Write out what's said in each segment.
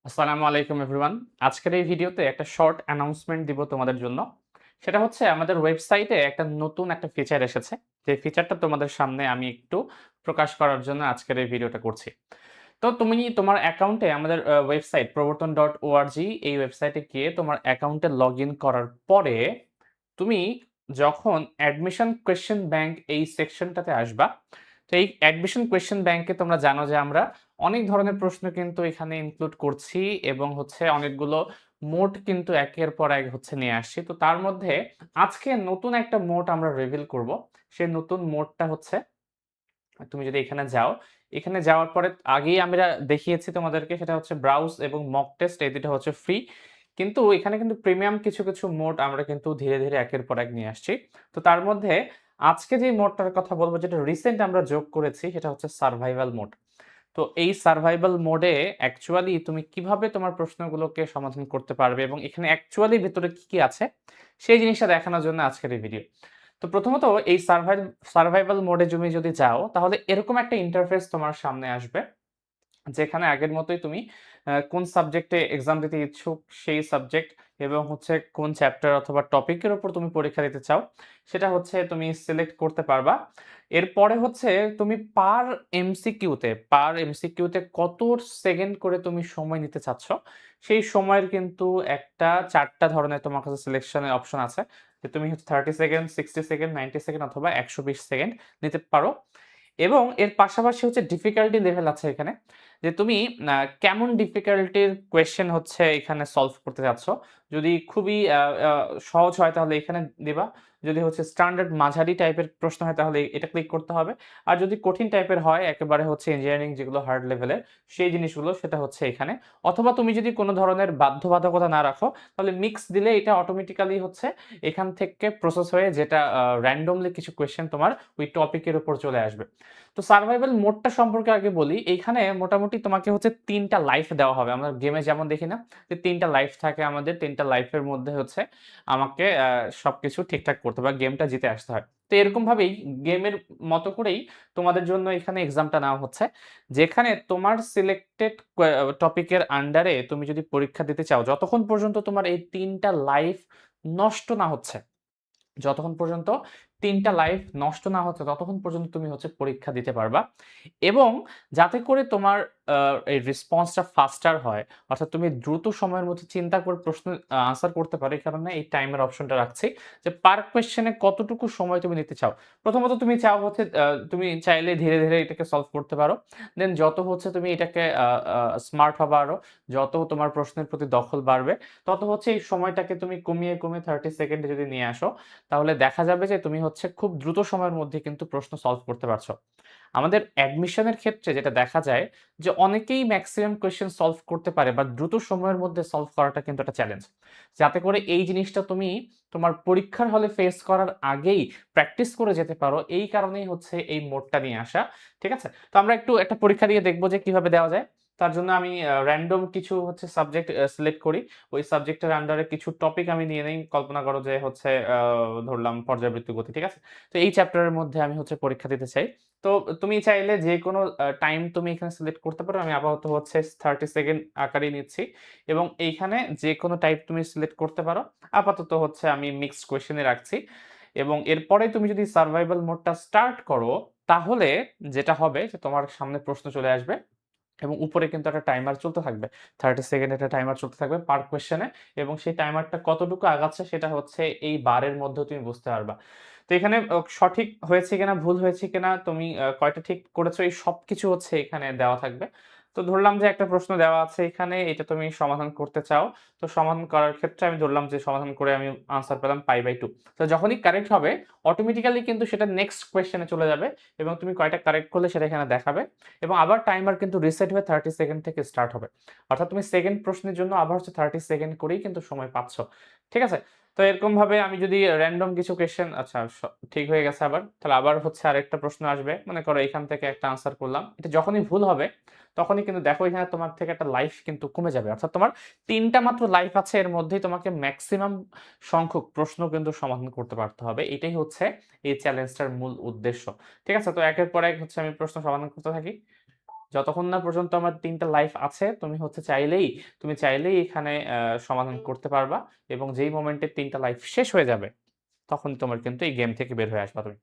আসসালামু আলাইকুম এভরিওয়ান। আজকের এই ভিডিওতে একটা শর্ট অ্যানাউন্সমেন্ট দিব তোমাদের জন্য। সেটা হচ্ছে আমাদের ওয়েবসাইটে একটা নতুন একটা ফিচার এসেছে। যে ফিচারটা তোমাদের সামনে আমি একটু প্রকাশ করার জন্য আজকের এই ভিডিওটা করছি। তো তুমি তোমার অ্যাকাউন্টে আমাদের ওয়েবসাইট প্রবর্তন.org এই ওয়েবসাইটে গিয়ে তোমার অ্যাকাউন্টে লগইন করার পরে তুমি যখন অ্যাডমিশন কোয়েশ্চেন ব্যাংক এই সেকশনটাতে আসবা, তো এই অ্যাডমিশন কোয়েশ্চেন ব্যাংকে তোমরা জানো যে আমরা অনেক ধরনের প্রশ্ন কিন্তু এখানে ইনক্লুড করছি এবং হচ্ছে অনেকগুলো মোড কিন্তু একের পর এক হচ্ছে নিয়ে আসছি। তো তার মধ্যে আজকে নতুন একটা মোড আমরা রিভিল করব। সেই নতুন মোডটা হচ্ছে তুমি যদি এখানে যাও, এখানে যাওয়ার পরে আগেই আমরা দেখিয়েছি তোমাদেরকে সেটা হচ্ছে ব্রাউজ এবং মক টেস্ট এই ২ টা হচ্ছে ফ্রি। কিন্তু এখানে কিন্তু প্রিমিয়াম কিছু মোড আমরা কিন্তু ধীরে একের পর এক নিয়ে আসছি। তো তার মধ্যে আজকে যে মোডটার কথা বলব যেটা রিসেন্ট আমরা যোগ করেছি সেটা হচ্ছে সারভাইভাল মোড। তো এই সারভাইভাল মোডে অ্যাকচুয়ালি তুমি কিভাবে তোমার প্রশ্নগুলোকে সমাধান করতে পারবে এবং এখানে অ্যাকচুয়ালি ভেতরে কি আছে সেই জিনিসটা দেখানোর জন্য আজকের এই ভিডিও। তো প্রথমত এই সারভাইভাল মোডে তুমি যদি যাও তাহলে এরকম একটা ইন্টারফেস তোমার সামনে আসবে। যেখানে আগের মতোই তুমি কোন সাবজেক্টে এক্সাম দিতে ইচ্ছুক সেই সাবজেক্ট এবং হচ্ছে কোন চ্যাপ্টার অথবা টপিকের উপর তুমি পরীক্ষা দিতে চাও সেটা হচ্ছে তুমি সিলেক্ট করতে পারবা। এরপরে হচ্ছে তুমি পার এমসিকিউতে কত সেকেন্ড করে তুমি সময় নিতে চাচ্ছ সেই সময়ের কিন্তু একটা ৪ টা ধরনের তোমার কাছে সিলেকশনের অপশন আছে। যে তুমি হচ্ছে 30 সেকেন্ড, 60 সেকেন্ড, 90 সেকেন্ড অথবা ১২০ সেকেন্ড নিতে পারো। এবং এর পাশাপাশি হচ্ছে ডিফিকাল্টি লেভেল আছে এখানে। যে তুমি কেমন ডিফিকাল্টির কোয়েশ্চেন হচ্ছে এখানে সলভ করতে চাচ্ছ। যদি খুবই আ আ সহজ হয় তাহলে এখানে দিবা। যদি হচ্ছে স্ট্যান্ডার্ড মাঝারি টাইপের প্রশ্ন হয় তাহলে এটা ক্লিক করতে হবে। আর যদি কঠিন টাইপের হয় একেবারে হচ্ছে ইঞ্জিনিয়ারিং যেগুলো হার্ড লেভেলের সেই জিনিসগুলো সেটা হচ্ছে এখানে। অথবা তুমি যদি কোন ধরনের বাধ্যবাধকতা না রাখো তাহলে মিক্স দিলে এটা অটোমেটিক্যালি হচ্ছে এখান থেকে প্রসেস হয়ে যেটা র‍্যান্ডমলি কিছু কোয়েশ্চেন তোমার ওই টপিকের উপর চলে আসবে। তো সারভাইভাল মোডটা সম্পর্কে আগে বলি। এইখানে মোটামুটি তোমাকে হচ্ছে ৩ টা লাইফ দেওয়া হবে। আমরা গেমে যেমন দেখি না? যে ৩ টা লাইফ থাকে আমাদের। ৩ টা লাইফের মধ্যে হচ্ছে আমাকে সবকিছু ঠিকঠাক করতে হবে বা গেমটা জিতে আসতে হয়। তো এরকমভাবেই গেমের মতো করেই তোমাদের জন্য এখানে এক্সামটা নেওয়া হচ্ছে। যেখানে তোমার সিলেক্টেড টপিকের আন্ডারে তুমি যদি পরীক্ষা দিতে চাও, যতক্ষণ পর্যন্ত তোমার এই ৩ টা লাইফ নষ্ট না হচ্ছে যতক্ষণ পর্যন্ত ৩ টা লাইফ নষ্ট না হচ্ছে, ততক্ষণ পর্যন্ত তুমি হচ্ছে পরীক্ষা দিতে পারবা। এবং যাতে করে তোমার আ এই রেসপন্সটা ফাস্টার হয়, অর্থাৎ তুমি দ্রুত সময়ের মধ্যে চিন্তা করে প্রশ্ন আনসার করতে পারো, এই কারণে এই টাইমের অপশনটা রাখছি। যে পার কোয়েশ্চেন এ কতটুকু সময় তুমি নিতে চাও। প্রথমত তুমি চাও হচ্ছে তুমি চাইলে ধীরে এটাকে সলভ করতে পারো। দেন যত হচ্ছে তুমি এটাকে আ আ স্মার্ট হবা আরো, যত তোমার প্রশ্নের প্রতি দখল বাড়বে, তত হচ্ছে এই সময়টাকে তুমি কমিয়ে 30 সেকেন্ডে যদি নিয়ে আসো তাহলে দেখা যাবে যে তুমি হচ্ছে খুব দ্রুত সময়ের মধ্যে কিন্তু প্রশ্ন সলভ করতে পারছো। আমাদের অ্যাডমিশনের ক্ষেত্রে যেটা দেখা যায় যে অনেকেই মেক্সিমাম কোয়েশ্চেন সলভ করতে পারে বা দ্রুত সময়ের মধ্যে সলভ করাটা কিন্তু একটা চ্যালেঞ্জ। যাতে করে এই জিনিসটা তুমি তোমার পরীক্ষার হলে ফেস করার আগেই প্র্যাকটিস করে যেতে পারো এই কারণেই হচ্ছে এই মোডটা নিয়ে আসা। ঠিক আছে? তো আমরা একটু একটা পরীক্ষা দিয়ে দেখব যে কিভাবে দেওয়া যায়। তার জন্য আমি র‍্যান্ডম কিছু হচ্ছে সাবজেক্ট সিলেক্ট করি। ওই সাবজেক্টের আন্ডারে কিছু টপিক আমি নিয়ে নেই। কল্পনা করো যে হচ্ছে ধরলাম পর্যাবৃত্ত গতি। ঠিক আছে? তো এই চ্যাপ্টারের মধ্যে আমি হচ্ছে পরীক্ষা দিতে চাই। তো তুমি চাইলে যেকোনো টাইম তুমি এখানে সিলেক্ট করতে পারো। আমি আপাতত হচ্ছে 30 সেকেন্ড আকারেই নিচ্ছি এবং এইখানে যেকোনো টাইপ তুমি সিলেক্ট করতে পারো। আপাতত হচ্ছে আমি মিক্সড কোয়েশ্চেন এ রাখছি এবং এরপরে তুমি যদি সারভাইভাল মোডটা স্টার্ট করো, তাহলে যেটা হবে যে তোমার সামনে প্রশ্ন চলে আসবে এবং উপরে কিন্তু একটা টাইমার চলতে থাকবে। 30 সেকেন্ড একটা টাইমার চলতে থাকবে পার কোয়েশ্চেন এ এবং সেই টাইমারটা কতটুকু আগাচ্ছে সেটা হচ্ছে এই বারের মধ্যেও তুমি বুঝতে পারবা। তো এখানে সঠিক হয়েছে কিনা, ভুল হয়েছে কিনা, তুমি কয়টা ঠিক করেছো এই সবকিছু হচ্ছে এখানে দেওয়া থাকবে। তো ধরলাম যে একটা প্রশ্ন দেওয়া আছে এখানে, এটা তুমি সমাধান করতে চাও। তো সমাধান করার ক্ষেত্রে আমি ধরলাম যে সমাধান করে আমি আনসার পেলাম π/2। তো যখনই কারেক্ট হবে অটোমেটিক্যালি কিন্তু সেটা নেক্সট কোয়েশ্চেন এ চলে যাবে এবং তুমি কয়টা কারেক্ট করলে সেটা এখানে দেখাবে। এবং আবার টাইমার কিন্তু রিসেট হয়ে 30 সেকেন্ড থেকে স্টার্ট হবে। অর্থাৎ তুমি সেকেন্ড প্রশ্নের জন্য আবার হচ্ছে 30 সেকেন্ড করেই কিন্তু সময় পাচ্ছ। ঠিক আছে? তো এরকমভাবে আমি যদি র‍্যান্ডম কিছু কোয়েশ্চেন আচ্ছা ঠিক হয়ে গেছে আবার। তাহলে আবার হচ্ছে আরেকটা প্রশ্ন আসবে। মনে করো এখান থেকে একটা আনসার করলাম। এটা যখনই ভুল হবে তখনই কিন্তু দেখো এখানে তোমার থেকে একটা লাইফ কিন্তু কমে যাবে। অর্থাৎ তোমার ৩ টা মাত্র লাইফ আছে এর মধ্যেই তোমাকে মেক্সিমাম সংখ্যক প্রশ্ন কিন্তু সমাধান করতে পারতে হবে। এটাই হচ্ছে এই চ্যালেঞ্জটার মূল উদ্দেশ্য। ঠিক আছে? তো একের পর এক হচ্ছে আমি প্রশ্ন সমাধান করতে থাকি। যতক্ষণ না পর্যন্ত আমার ৩ টা লাইফ আছে তুমি চাইলেই এখানে সমাধান করতে পারবা এবং যেই মোমেন্টে ৩ টা লাইফ শেষ হয়ে যাবে, তখন তোমার কিন্তু এই গেম থেকে বের হয়ে আসবা তুমি।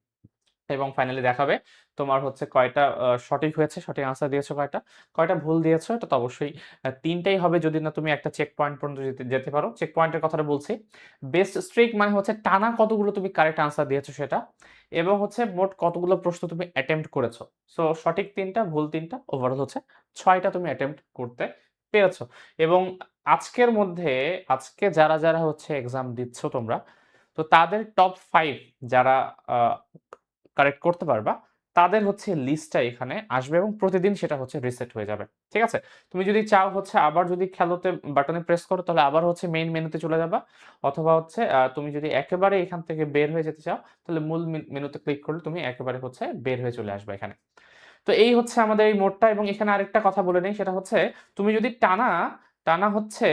এবং ফাইনালি দেখাবে তোমার হচ্ছে কয়টা সঠিক হয়েছে, সঠিক আনসার দিয়েছো কয়টা, কয়টা ভুল দিয়েছো। এটা তো অবশ্যই ৩ টাই হবে যদি না তুমি একটা চেক পয়েন্ট পর্যন্ত যেতে পারো। চেক পয়েন্টের কথাটা বলছি। বেস্ট স্ট্রিক মানে হচ্ছে টানা কতগুলো তুমি কারেক্ট আনসার দিয়েছো সেটা। এবং হচ্ছে মোট কতগুলো প্রশ্ন তুমি অ্যাটেম্প্ট করেছো। সো সঠিক ৩ টা, ভুল ৩ টা, ওভারঅল হচ্ছে ৬ টা তুমি অ্যাটেম্প্ট করতে পেরেছো। এবং আজকের মধ্যে আজকে যারা হচ্ছে এক্সাম দিচ্ছ তোমরা, তো তাদের টপ 5 যারা আ কারেক্ট করতে পারবা, তাদের হচ্ছে লিস্টটা এখানে আসবে এবং প্রতিদিন সেটা হচ্ছে রিসেট হয়ে যাবে। ঠিক আছে? তুমি যদি চাও হচ্ছে আবার যদি খেলোতে বাটনে প্রেস করো তাহলে আবার হচ্ছে মেইন মেনুতে চলে যাবা। অথবা হচ্ছে তুমি যদি একেবারে এখান থেকে বের হয়ে যেতে চাও তাহলে মূল মেনুতে ক্লিক করলে তুমি একেবারে হচ্ছে বের হয়ে চলে আসবা এখানে। তো এই হচ্ছে আমাদের এই মোডটা এবং এখানে আরেকটা কথা বলে নেই সেটা হচ্ছে তুমি যদি টানা হচ্ছে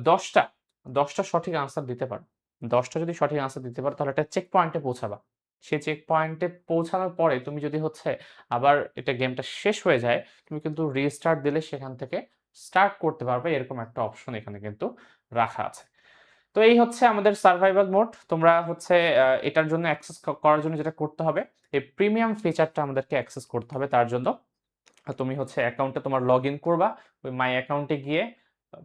১০ টা ১০ টা সঠিক আনসার দিতে পারো। ১০ টা যদি সঠিক আনসার দিতে পারো তাহলে একটা চেক পয়েন্টে পৌঁছাবা। সেই চেক পয়েন্টে পৌঁছানোর পরে তুমি যদি হচ্ছে আবার এটা গেমটা শেষ হয়ে যায়, তুমি কিন্তু রিস্টার্ট দিলে সেখান থেকে স্টার্ট করতে পারবে। এরকম একটা অপশন এখানে কিন্তু রাখা আছে। তো এই হচ্ছে আমাদের সারভাইভাল মোড। তোমরা হচ্ছে এটার জন্য অ্যাক্সেস করার জন্য যেটা করতে হবে, এই প্রিমিয়াম ফিচারটা আমাদেরকে অ্যাক্সেস করতে হবে। তার জন্য তুমি হচ্ছে অ্যাকাউন্টে তোমার লগইন করবা। ওই মাই অ্যাকাউন্টে গিয়ে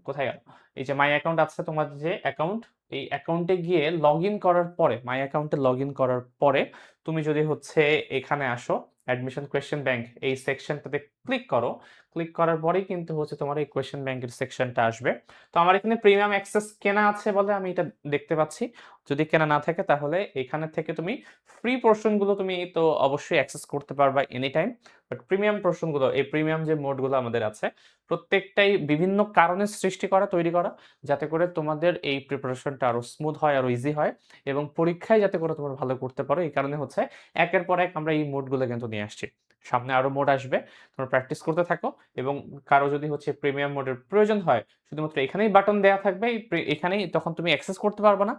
কোথায় গেল? এই যে মাই অ্যাকাউন্ট আছে তোমার যে অ্যাকাউন্ট, এই অ্যাকাউন্টে গিয়ে লগইন করার পরে মাই অ্যাকাউন্টে লগইন করার পরে তুমি যদি হচ্ছে এখানে আসো অ্যাডমিশন কোয়েশ্চেন ব্যাংক এই সেকশনটাতে ক্লিক করো। ক্লিক করার পরেই কিন্তু হচ্ছে তোমার এই কোয়েশ্চেন ব্যাংকের সেকশনটা আসবে। তো আমার এখানে প্রিমিয়াম অ্যাক্সেস কেনা আছে বলে আমি এটা দেখতে পাচ্ছি। যদি কেনা না থাকে তাহলে এখানে থেকে তুমি ফ্রি পোরশন গুলো তুমি তো অবশ্যই অ্যাক্সেস করতে পারবা এনিটাইম। বাট প্রিমিয়াম পোরশন গুলো এই প্রিমিয়াম যে মোড গুলো আমাদের আছে প্রত্যেকটাই বিভিন্ন কারণে সৃষ্টি করা, তৈরি করা যাতে করে তোমাদের এই প্রিপারেশনটা আরো স্মুথ হয়, আরো ইজি হয় এবং পরীক্ষায় যাতে করে তোমরা ভালো করতে পারো। এই কারণে হচ্ছে একের পর এক আমরা এই মোডগুলো কিন্তু নিয়ে আসছি। সামনে আরো মোড আসবে। তোমরা প্র্যাকটিস করতে থাকো এবং কারো যদি হচ্ছে প্রিমিয়াম মোডের প্রয়োজন হয় শুধুমাত্র এখানেই বাটন দেয়া থাকবে। এখানেই তখন তুমি অ্যাক্সেস করতে পারবা না।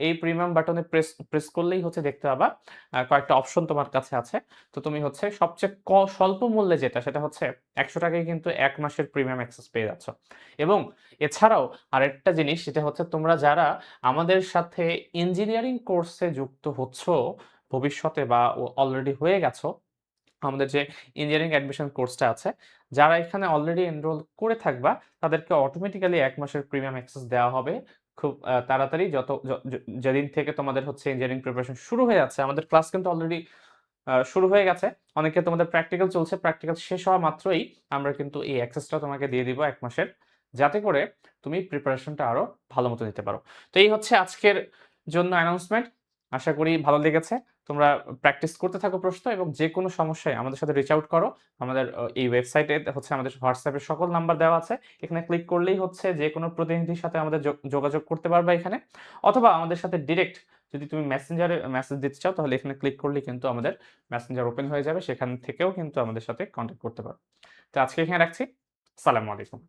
এই প্রিমিয়াম বাটনে প্রেস করলেই হচ্ছে দেখতে পাবা কয়েকটা অপশন তোমার কাছে আছে। তো তুমি হচ্ছে সবচেয়ে স্বল্প মূল্যে যেটা সেটা হচ্ছে ৳১০০ কিন্তু ১ মাসের প্রিমিয়াম অ্যাক্সেস পেয়ে যাচ্ছ। এবং এছাড়াও আরেকটা জিনিস সেটা হচ্ছে তোমরা যারা আমাদের সাথে ইঞ্জিনিয়ারিং কোর্সে যুক্ত হচ্ছ ভবিষ্যতে বা অলরেডি হয়ে গেছো, আমাদের যে ইঞ্জিনিয়ারিং অ্যাডমিশন কোর্সটা আছে, যারা এখানে অলরেডি এনরোল করে থাকবা তাদেরকে অটোমেটিক্যালি ১ মাসের প্রিমিয়াম অ্যাক্সেস দেওয়া হবে। খুব তাড়াতাড়ি যত য য যেদিন থেকে তোমাদের হচ্ছে ইঞ্জিনিয়ারিং প্রিপারেশন শুরু হয়ে যাচ্ছে। আমাদের ক্লাস কিন্তু অলরেডি শুরু হয়ে গেছে। অনেকে তোমাদের প্র্যাকটিক্যাল চলছে। প্র্যাকটিক্যাল শেষ হওয়া মাত্রই আমরা কিন্তু এই অ্যাক্সেসটা তোমাকে দিয়ে দিব ১ মাসের। যাতে করে তুমি প্রিপারেশনটা আরো ভালো মতো নিতে পারো। তো এই হচ্ছে আজকের জন্য অ্যানাউন্সমেন্ট। আশা করি ভালো লেগেছে। তোমরা প্র্যাকটিস করতে থাকো প্রশ্ন এবং যেকোনো সমস্যায় আমাদের সাথে রিচ আউট করো। আমাদের এই ওয়েবসাইটে হচ্ছে আমাদের WhatsApp এর সকল নাম্বার দেওয়া আছে। এখানে ক্লিক করলেই হচ্ছে যেকোনো প্রতিনিধির সাথে আমাদের যোগাযোগ করতে পারবা এখানে। অথবা আমাদের সাথে ডিরেক্ট যদি তুমি মেসেঞ্জারে মেসেজ দিতে চাও তাহলে এখানে ক্লিক করলেই কিন্তু আমাদের মেসেঞ্জার ওপেন হয়ে যাবে। সেখান থেকেও কিন্তু আমাদের সাথে কনট্যাক্ট করতে পারো। তো আজকে এখানে রাখছি। আসসালামু আলাইকুম।